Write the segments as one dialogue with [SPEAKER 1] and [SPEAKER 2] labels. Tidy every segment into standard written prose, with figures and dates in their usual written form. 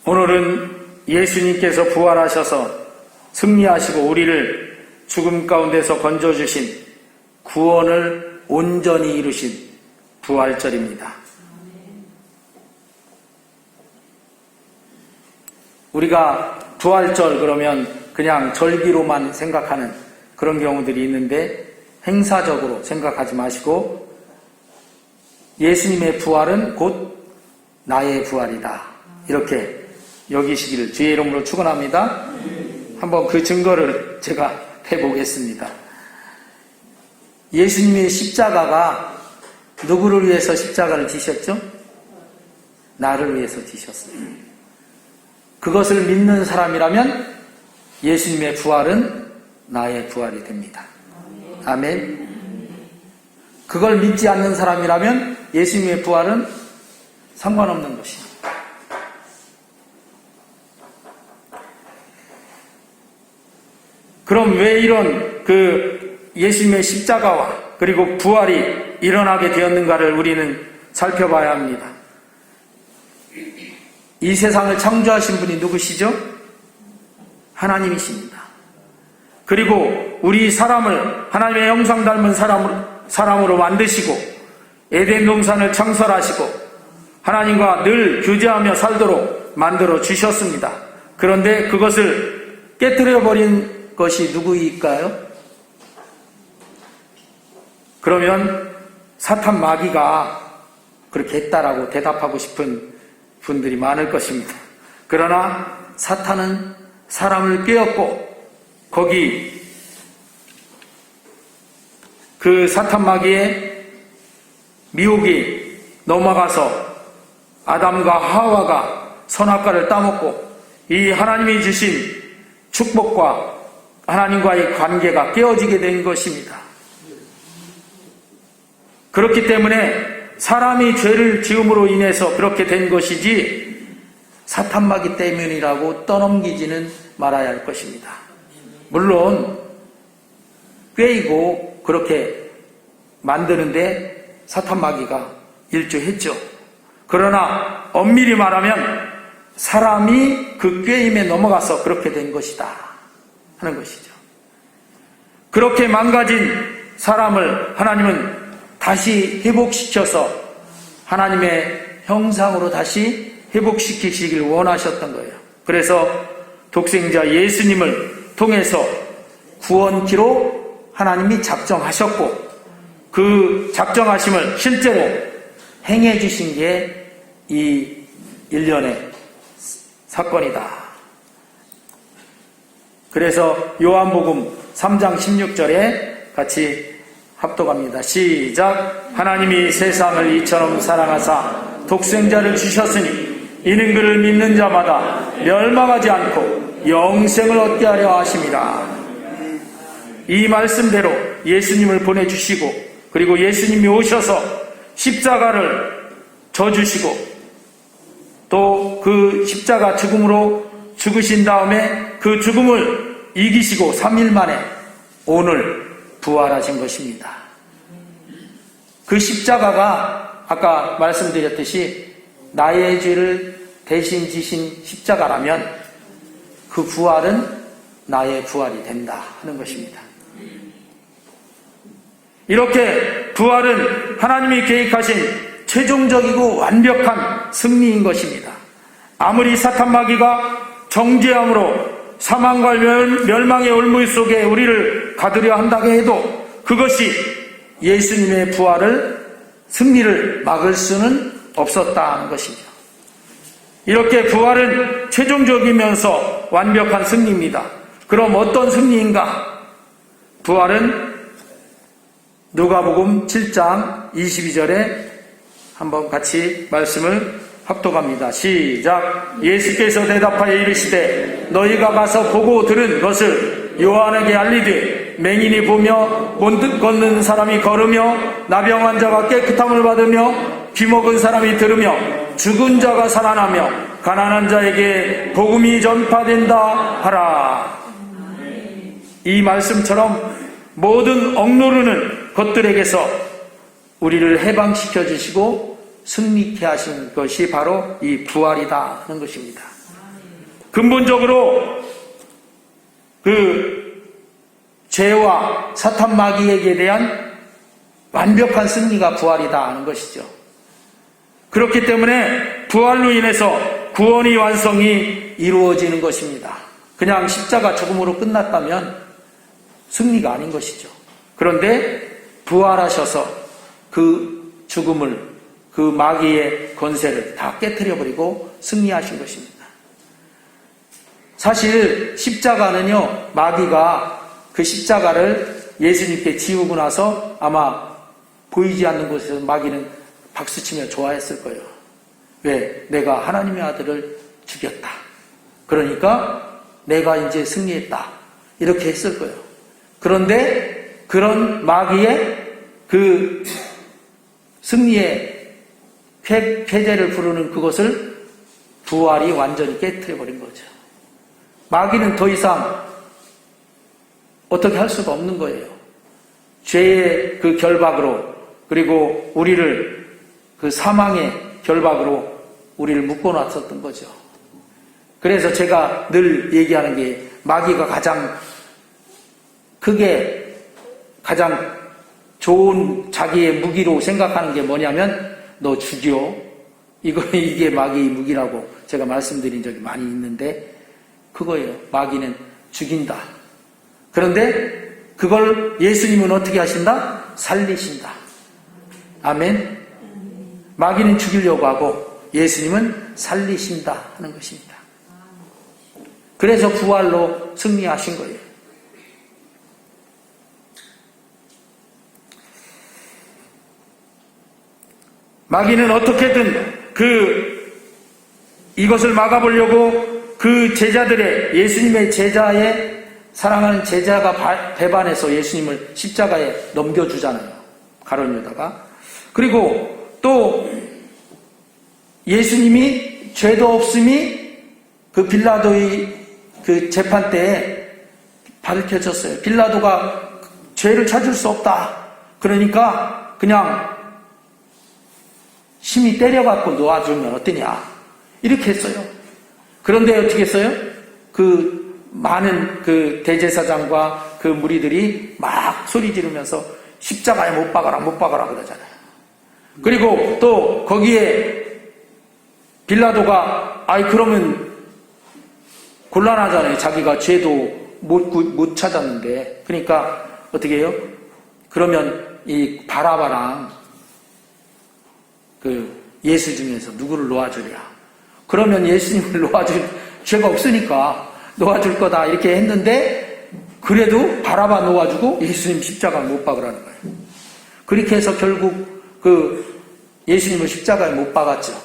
[SPEAKER 1] 오늘은 예수님께서 부활하셔서 승리하시고 우리를 죽음 가운데서 건져주신 구원을 온전히 이루신 부활절입니다. 우리가 부활절 그러면 그냥 절기로만 생각하는 그런 경우들이 있는데 행사적으로 생각하지 마시고 예수님의 부활은 곧 나의 부활이다, 이렇게 여기시기를 주의 이름으로 축원합니다. 한번 그 증거를 제가 해보겠습니다. 예수님의 십자가가 누구를 위해서 십자가를 지셨죠? 나를 위해서 지셨어요. 그것을 믿는 사람이라면 예수님의 부활은 나의 부활이 됩니다. 아멘. 그걸 믿지 않는 사람이라면 예수님의 부활은 상관없는 것입니다. 그럼 왜 이런 예수님의 십자가와 그리고 부활이 일어나게 되었는가를 우리는 살펴봐야 합니다. 이 세상을 창조하신 분이 누구시죠? 하나님이십니다. 그리고 우리 사람을 하나님의 형상 닮은 사람으로 만드시고 에덴 동산을 창설하시고 하나님과 늘 교제하며 살도록 만들어 주셨습니다. 그런데 그것을 깨뜨려 버린 것이 누구일까요? 그러면 사탄 마귀가 그렇게 했다라고 대답하고 싶은 분들이 많을 것입니다. 그러나 사탄은 사람을 꿰었고 거기 그 사탄 마귀의 미혹이 넘어가서 아담과 하와가 선악과를 따먹고 이 하나님이 주신 축복과 하나님과의 관계가 깨어지게 된 것입니다. 그렇기 때문에 사람이 죄를 지음으로 인해서 그렇게 된 것이지 사탄 마귀 때문이라고 떠넘기지는 말아야 할 것입니다. 물론 꿰이고 그렇게 만드는데 사탄 마귀가 일조했죠. 그러나 엄밀히 말하면 사람이 그 꿰임에 넘어가서 그렇게 된 것이다 하는 것이죠. 그렇게 망가진 사람을 하나님은 다시 회복시켜서 하나님의 형상으로 다시 회복시키시길 원하셨던 거예요. 그래서 독생자 예수님을 통해서 구원기로 하나님이 작정하셨고 그 작정하심을 실제로 행해 주신 게 이 일련의 사건이다. 그래서 요한복음 3장 16절에 같이 합독합니다. 시작. 하나님이 세상을 이처럼 사랑하사 독생자를 주셨으니 이는 그를 믿는 자마다 멸망하지 않고 영생을 얻게 하려 하심이라. 이 말씀대로 예수님을 보내주시고 그리고 예수님이 오셔서 십자가를 져주시고 또 그 십자가 죽음으로 죽으신 다음에 그 죽음을 이기시고 3일 만에 오늘 부활하신 것입니다. 그 십자가가 아까 말씀드렸듯이 나의 죄를 대신 지신 십자가라면 그 부활은 나의 부활이 된다 하는 것입니다. 이렇게 부활은 하나님이 계획하신 최종적이고 완벽한 승리인 것입니다. 아무리 사탄 마귀가 정죄함으로 사망과 멸망의 올무 속에 우리를 가두려 한다고 해도 그것이 예수님의 부활을 승리를 막을 수는 없었다는 것이죠. 이렇게 부활은 최종적이면서 완벽한 승리입니다. 그럼 어떤 승리인가? 부활은 누가복음 7장 22절에 한번 같이 말씀을 합독합니다. 시작. 예수께서 대답하여 이르시되 너희가 가서 보고 들은 것을 요한에게 알리되 맹인이 보며 못 걷는 사람이 걸으며 나병 환자가 깨끗함을 받으며 귀먹은 사람이 들으며 죽은 자가 살아나며 가난한 자에게 복음이 전파된다 하라. 이 말씀처럼 모든 억누르는 것들에게서 우리를 해방시켜 주시고 승리케 하신 것이 바로 이 부활이다 하는 것입니다. 근본적으로 그 죄와 사탄 마귀에게 대한 완벽한 승리가 부활이다 하는 것이죠. 그렇기 때문에 부활로 인해서 구원의 완성이 이루어지는 것입니다. 그냥 십자가 죽음으로 끝났다면 승리가 아닌 것이죠. 그런데 부활하셔서 그 죽음을, 그 마귀의 권세를 다 깨트려버리고 승리하신 것입니다. 사실 십자가는요, 마귀가 그 십자가를 예수님께 지우고 나서 아마 보이지 않는 곳에서 마귀는 박수치며 좋아했을 거예요. 왜? 내가 하나님의 아들을 죽였다. 그러니까 내가 이제 승리했다. 이렇게 했을 거예요. 그런데 그런 마귀의 그 승리의 쾌재를 부르는 그것을 부활이 완전히 깨트려버린 거죠. 마귀는 더 이상 어떻게 할 수가 없는 거예요. 죄의 그 결박으로, 그리고 우리를 그 사망의 결박으로 우리를 묶어놨었던 거죠. 그래서 제가 늘 얘기하는 게, 마귀가 가장 크게, 가장 좋은 자기의 무기로 생각하는 게 뭐냐면, 너 죽여. 이게 마귀의 무기라고 제가 말씀드린 적이 많이 있는데, 그거예요. 마귀는 죽인다. 그런데 그걸 예수님은 어떻게 하신다? 살리신다. 아멘. 마귀는 죽이려고 하고 예수님은 살리신다 하는 것입니다. 그래서 부활로 승리하신 거예요. 마귀는 어떻게든 이것을 막아보려고 그 제자들의, 예수님의 제자의, 사랑하는 제자가 배반해서 예수님을 십자가에 넘겨주잖아요. 가룟 유다가. 그리고 또 예수님이 죄도 없음이 그 빌라도의 그 재판 때에 밝혀졌어요. 빌라도가 죄를 찾을 수 없다. 그러니까 그냥 심히 때려갖고 놓아주면 어떠냐. 이렇게 했어요. 그런데 어떻게 했어요? 그 많은 그 대제사장과 그 무리들이 막 소리 지르면서 십자가에 못 박아라, 못 박아라 그러잖아요. 그리고 또 거기에 빌라도가, 그러면 곤란하잖아요. 자기가 죄도 못 찾았는데. 그러니까 어떻게 해요? 그러면 이 바라바랑 그 예수 중에서 누구를 놓아주랴. 그러면 예수님을 놓아줄 죄가 없으니까 놓아줄 거다 이렇게 했는데, 그래도 바라바 놓아주고 예수님 십자가에 못 박으라는 거예요. 그렇게 해서 결국 그 예수님을 십자가에 못 박았죠.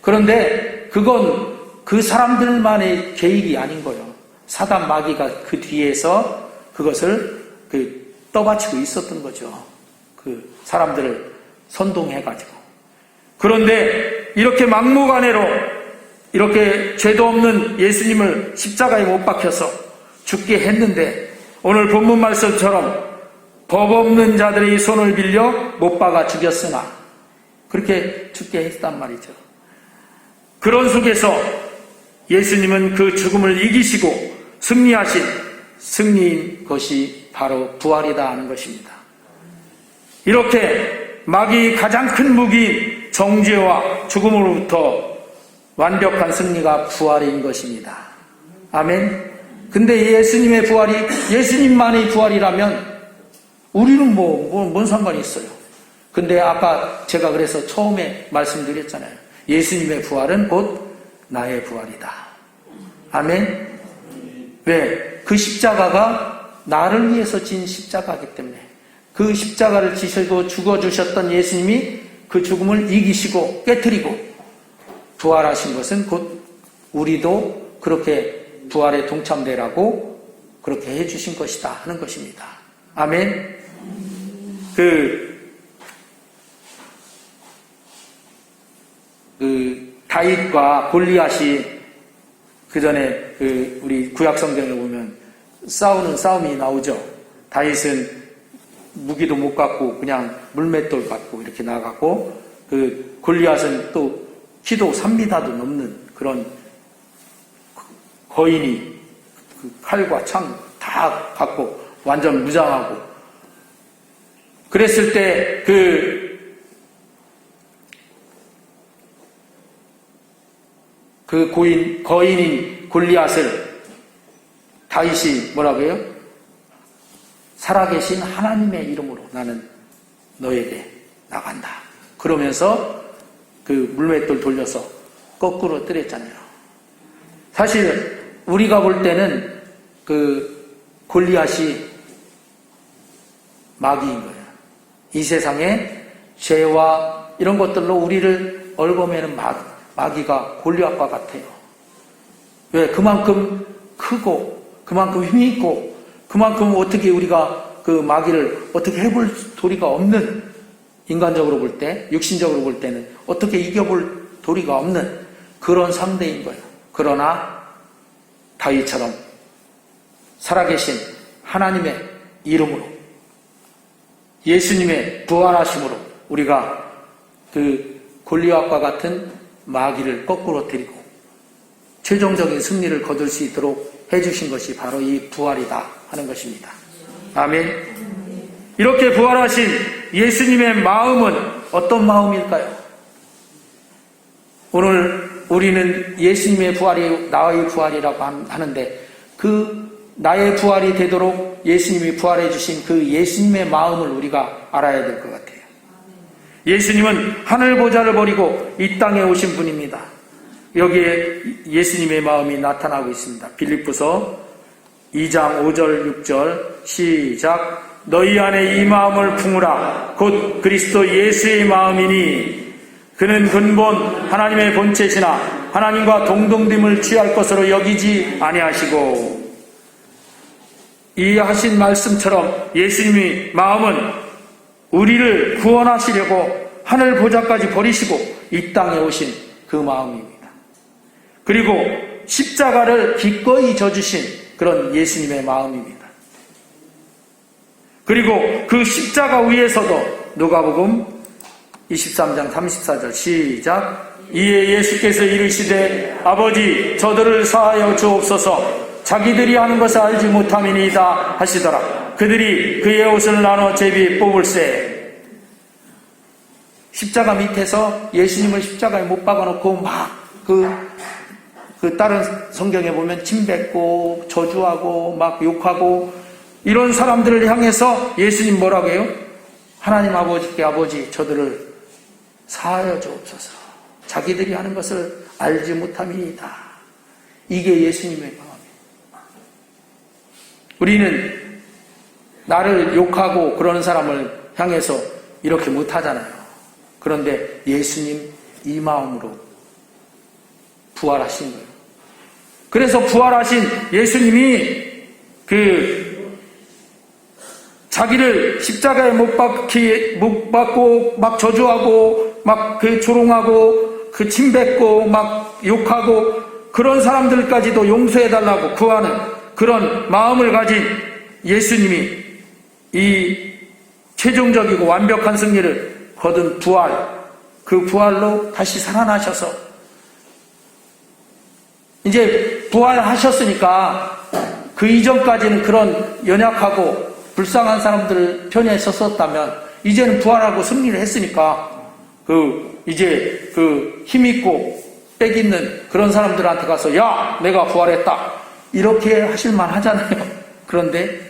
[SPEAKER 1] 그런데 그건 그 사람들만의 계획이 아닌 거예요. 사단 마귀가 그 뒤에서 그것을 떠받치고 있었던 거죠. 그 사람들을 선동해가지고. 그런데 이렇게 막무가내로 이렇게 죄도 없는 예수님을 십자가에 못 박혀서 죽게 했는데, 오늘 본문 말씀처럼 법 없는 자들의 손을 빌려 못 박아 죽였으나, 그렇게 죽게 했단 말이죠. 그런 속에서 예수님은 그 죽음을 이기시고 승리하신 승리인 것이 바로 부활이다 하는 것입니다. 이렇게 마귀의 가장 큰 무기인 정죄와 죽음으로부터 완벽한 승리가 부활인 것입니다. 아멘. 근데 예수님의 부활이 예수님만의 부활이라면 우리는 뭔 상관이 있어요. 근데 아까 제가 그래서 처음에 말씀드렸잖아요. 예수님의 부활은 곧 나의 부활이다. 아멘. 왜? 그 십자가가 나를 위해서 진 십자가이기 때문에, 그 십자가를 지시고 죽어주셨던 예수님이 그 죽음을 이기시고 깨트리고 부활하신 것은 곧 우리도 그렇게 부활에 동참되라고 그렇게 해주신 것이다 하는 것입니다. 아멘. 다윗과 골리앗이 그 전에 우리 구약 성경에 보면 싸우는 싸움이 나오죠. 다윗은 무기도 못 갖고 그냥 물맷돌 갖고 이렇게 나가고, 골리앗은 또 키도 3미터도 넘는 그런 거인이 그 칼과 창 다 갖고 완전 무장하고 그랬을 때 그 거인인 골리앗을 다윗이 뭐라고 해요? 살아계신 하나님의 이름으로 나는 너에게 나간다. 그러면서 그 물맷돌 돌려서 거꾸로 때렸잖아요. 사실 우리가 볼 때는 그 골리앗이 마귀인 거예요. 이 세상에 죄와 이런 것들로 우리를 얽어매는 마귀가 골리앗과 같아요. 왜? 그만큼 크고 그만큼 힘이 있고 그만큼 어떻게 우리가 그 마귀를 어떻게 해볼 도리가 없는, 인간적으로 볼 때, 육신적으로 볼 때는 어떻게 이겨볼 도리가 없는 그런 상대인 거예요. 그러나 다윗처럼 살아계신 하나님의 이름으로, 예수님의 부활하심으로 우리가 그 골리앗과 같은 마귀를 거꾸로 때리고 최종적인 승리를 거둘 수 있도록 해주신 것이 바로 이 부활이다 하는 것입니다. 아멘. 이렇게 부활하신 예수님의 마음은 어떤 마음일까요? 오늘 우리는 예수님의 부활이 나의 부활이라고 하는데 그 나의 부활이 되도록 예수님이 부활해 주신 그 예수님의 마음을 우리가 알아야 될 것 같아요. 예수님은 하늘 보좌를 버리고 이 땅에 오신 분입니다. 여기에 예수님의 마음이 나타나고 있습니다. 빌립보서 2장 5절 6절 시작. 너희 안에 이 마음을 품으라. 곧 그리스도 예수의 마음이니 그는 근본 하나님의 본체시나 하나님과 동등됨을 취할 것으로 여기지 아니하시고. 이 하신 말씀처럼 예수님의 마음은 우리를 구원하시려고 하늘 보좌까지 버리시고 이 땅에 오신 그 마음입니다. 그리고 십자가를 기꺼이 져주신 그런 예수님의 마음입니다. 그리고 그 십자가 위에서도 누가복음 23장 34절 시작. 이에 예수께서 이르시되 아버지 저들을 사하여 주옵소서. 자기들이 하는 것을 알지 못함이니이다 하시더라. 그들이 그의 옷을 나눠 제비 뽑을세. 십자가 밑에서 예수님을 십자가에 못 박아놓고 막 그 다른 성경에 보면 침 뱉고 저주하고 막 욕하고 이런 사람들을 향해서 예수님 뭐라고 해요? 하나님 아버지께 아버지 저들을 사하여 주옵소서. 자기들이 하는 것을 알지 못함이니이다. 이게 예수님의 마음이에요. 우리는 나를 욕하고 그러는 사람을 향해서 이렇게 못하잖아요. 그런데 예수님 이 마음으로 부활하신 거예요. 그래서 부활하신 예수님이 자기를 십자가에 못 박고 막 저주하고 막 조롱하고 침 뱉고 막 욕하고 그런 사람들까지도 용서해달라고 구하는 그런 마음을 가진 예수님이 이 최종적이고 완벽한 승리를 거둔 부활, 그 부활로 다시 살아나셔서 이제 부활하셨으니까 그 이전까지는 그런 연약하고 불쌍한 사람들 편에 섰었다면 이제는 부활하고 승리를 했으니까 이제 힘있고 빽 있는 그런 사람들한테 가서 야 내가 부활했다 이렇게 하실만 하잖아요. 그런데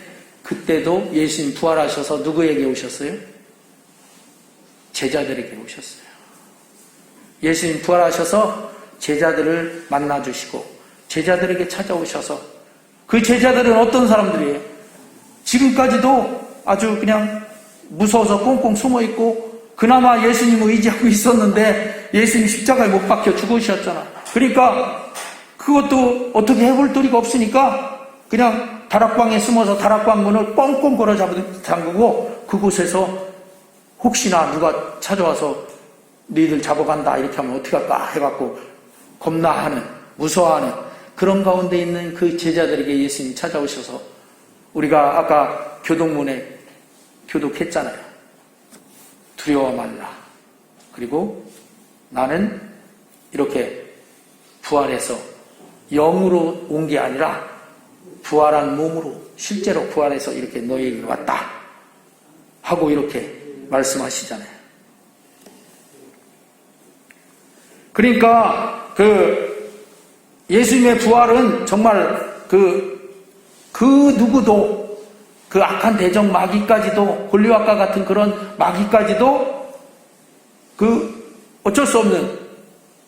[SPEAKER 1] 그때도 예수님 부활하셔서 누구에게 오셨어요? 제자들에게 오셨어요. 예수님 부활하셔서 제자들을 만나주시고 제자들에게 찾아오셔서 그 제자들은 어떤 사람들이에요? 지금까지도 아주 그냥 무서워서 꽁꽁 숨어있고 그나마 예수님을 의지하고 있었는데 예수님 십자가에 못 박혀 죽으셨잖아. 그러니까 그것도 어떻게 해볼 도리가 없으니까 그냥 다락방에 숨어서 다락방 문을 뻥뻥 걸어 잠그고 그곳에서 혹시나 누가 찾아와서 너희들 잡아간다 이렇게 하면 어떻게 할까 해갖고 겁나하는 무서워하는 그런 가운데 있는 그 제자들에게 예수님이 찾아오셔서 우리가 아까 교동문에 교독했잖아요. 두려워 말라. 그리고 나는 이렇게 부활해서 영으로 온 게 아니라 부활한 몸으로 실제로 부활해서 이렇게 너희에게 왔다 하고 이렇게 말씀하시잖아요. 그러니까 예수님의 부활은 정말 그 누구도 그 악한 대적 마귀까지도 골리앗과 같은 그런 마귀까지도 어쩔 수 없는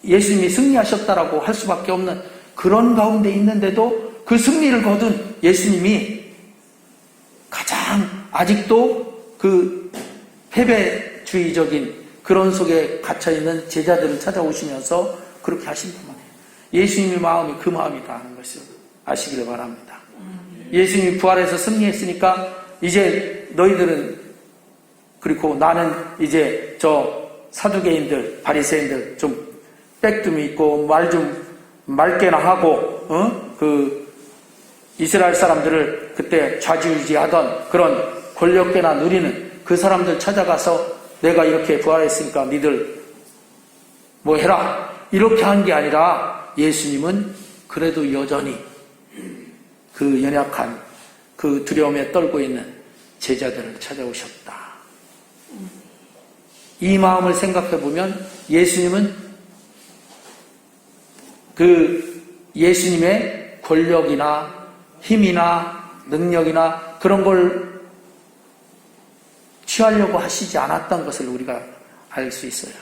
[SPEAKER 1] 예수님이 승리하셨다라고 할 수밖에 없는 그런 가운데 있는데도 그 승리를 거둔 예수님이 가장 아직도 그 패배주의적인 그런 속에 갇혀있는 제자들을 찾아오시면서 그렇게 하신단 말이에요. 예수님의 마음이 그 마음이다 하는 것을 아시기를 바랍니다. 예수님이 부활해서 승리했으니까 이제 너희들은, 그리고 나는 이제 저 사두개인들, 바리새인들 좀 백 좀 있고 말 좀 맑게나 하고 이스라엘 사람들을 그때 좌지우지하던 그런 권력계나 누리는 그 사람들 찾아가서 내가 이렇게 부활했으니까 니들 뭐 해라 이렇게 한 게 아니라 예수님은 그래도 여전히 그 연약한 그 두려움에 떨고 있는 제자들을 찾아오셨다. 이 마음을 생각해 보면 예수님은 예수님의 권력이나 힘이나 능력이나 그런 걸 취하려고 하시지 않았던 것을 우리가 알 수 있어요.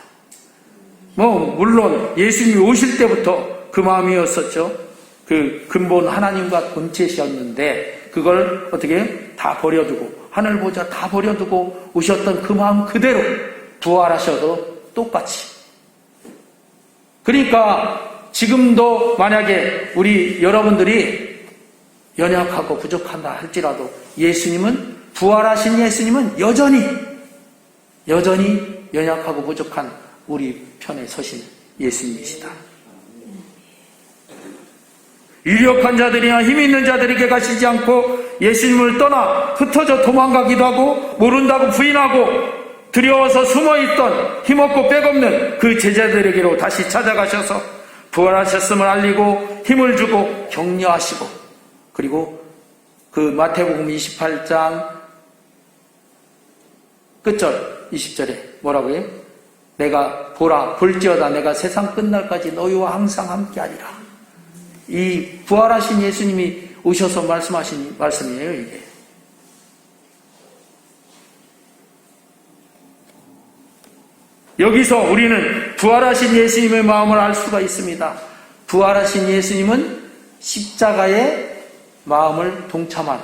[SPEAKER 1] 물론 예수님이 오실 때부터 그 마음이었었죠. 그 근본 하나님과 본체셨는데 그걸 어떻게 다 버려두고 하늘 보좌 다 버려두고 오셨던 그 마음 그대로 부활하셔도 똑같이. 그러니까 지금도 만약에 우리 여러분들이 연약하고 부족한다 할지라도 예수님은, 부활하신 예수님은 여전히 연약하고 부족한 우리 편에 서신 예수님이시다. 유력한 자들이나 힘 있는 자들에게 가시지 않고 예수님을 떠나 흩어져 도망가기도 하고 모른다고 부인하고 두려워서 숨어있던 힘없고 백없는 그 제자들에게로 다시 찾아가셔서 부활하셨음을 알리고 힘을 주고 격려하시고, 그리고 그 마태복음 28장 끝절 20절에 뭐라고 해요? 내가 볼지어다 내가 세상 끝날까지 너희와 항상 함께하리라. 이 부활하신 예수님이 오셔서 말씀하신 말씀이에요, 이게. 여기서 우리는 부활하신 예수님의 마음을 알 수가 있습니다. 부활하신 예수님은 십자가의 마음을 동참한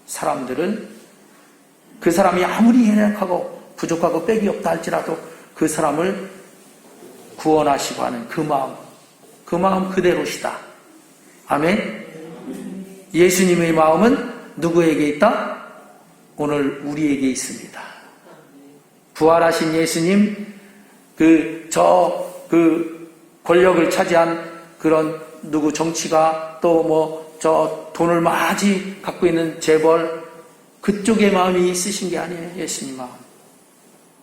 [SPEAKER 1] 사람들은 그 사람이 아무리 연약하고 부족하고 빽이 없다 할지라도 그 사람을 구원하시고 하는 그 마음 그대로시다. 아멘. 예수님의 마음은 누구에게 있다? 오늘 우리에게 있습니다. 부활하신 예수님, 권력을 차지한 그런 정치가 또 돈을 많이 갖고 있는 재벌, 그쪽의 마음이 있으신 게 아니에요. 예수님 마음.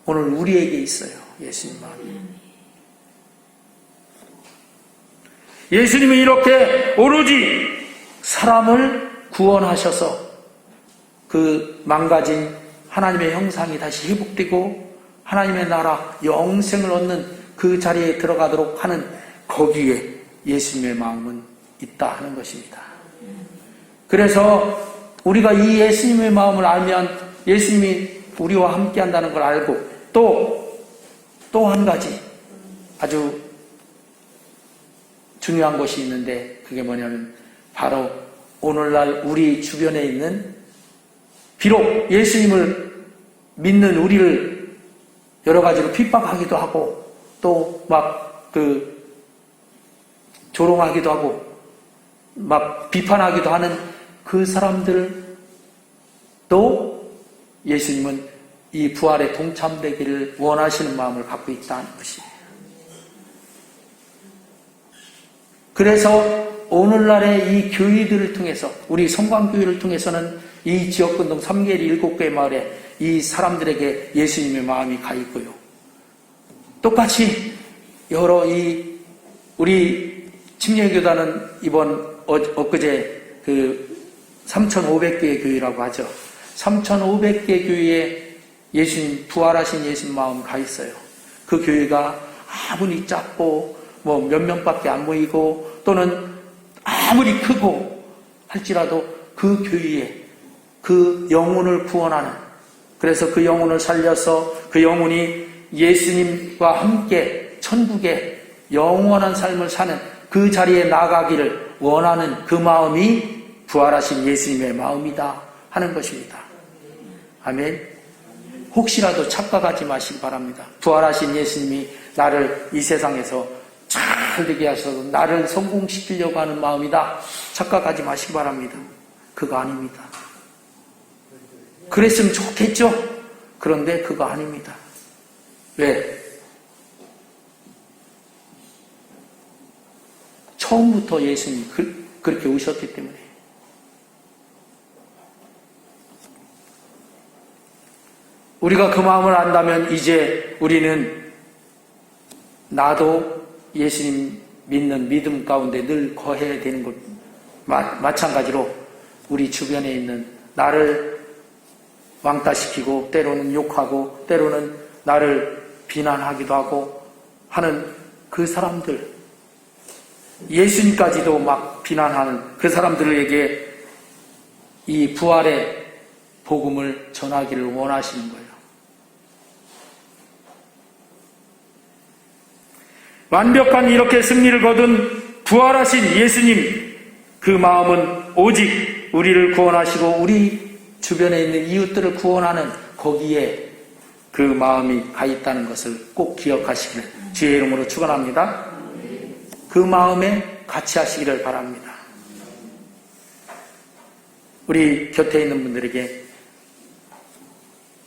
[SPEAKER 1] 오늘 우리에게 있어요. 예수님 마음이. 예수님이 이렇게 오로지 사람을 구원하셔서 그 망가진 하나님의 형상이 다시 회복되고 하나님의 나라 영생을 얻는 그 자리에 들어가도록 하는 거기에 예수님의 마음은 있다 하는 것입니다. 그래서 우리가 이 예수님의 마음을 알면 예수님이 우리와 함께 한다는 걸 알고 또 한 가지 아주 중요한 것이 있는데 그게 뭐냐면 바로 오늘날 우리 주변에 있는, 비록 예수님을 믿는 우리를 여러 가지로 핍박하기도 하고 또 조롱하기도 하고 비판하기도 하는 그 사람들도 예수님은 이 부활에 동참되기를 원하시는 마음을 갖고 있다는 것이에요. 그래서 오늘날의 이 교회들을 통해서, 우리 성광교회를 통해서는 이 지역분동 3개 7개 마을에 이 사람들에게 예수님의 마음이 가 있고요. 똑같이 여러 우리 침례교단은 이번 엊그제 그 3,500개의 교회라고 하죠. 3,500개 교회에 예수님, 부활하신 예수님 마음 가 있어요. 그 교회가 아무리 작고 뭐 몇 명밖에 안 모이고 또는 아무리 크고 할지라도 그 교회에 그 영혼을 구원하는, 그래서 그 영혼을 살려서 그 영혼이 예수님과 함께 천국의 영원한 삶을 사는 그 자리에 나가기를 원하는 그 마음이 부활하신 예수님의 마음이다 하는 것입니다. 아멘. 혹시라도 착각하지 마시기 바랍니다. 부활하신 예수님이 나를 이 세상에서 잘 되게 하셔서 나를 성공시키려고 하는 마음이다, 착각하지 마시기 바랍니다. 그거 아닙니다. 그랬으면 좋겠죠? 그런데 그거 아닙니다. 왜? 처음부터 예수님이 그렇게 오셨기 때문에. 우리가 그 마음을 안다면 이제 우리는 나도 예수님 믿는 믿음 가운데 늘 거해야 되는 것, 마찬가지로 우리 주변에 있는 나를 왕따시키고 때로는 욕하고 때로는 나를 비난하기도 하고 하는 그 사람들, 예수님까지도 막 비난하는 그 사람들에게 이 부활의 복음을 전하기를 원하시는 거예요. 완벽한 이렇게 승리를 거둔 부활하신 예수님, 그 마음은 오직 우리를 구원하시고 우리 주변에 있는 이웃들을 구원하는 거기에 그 마음이 가 있다는 것을 꼭 기억하시길 주의 이름으로 축원합니다. 그 마음에 같이 하시기를 바랍니다. 우리 곁에 있는 분들에게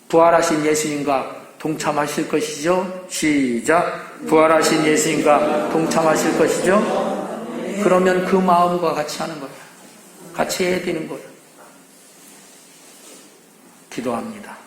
[SPEAKER 1] 부활하신 예수님과 동참하실 것이죠? 시작. 부활하신 예수님과 동참하실 것이죠? 그러면 그 마음과 같이 하는 거예요. 같이 해야 되는 거예요. 기도합니다.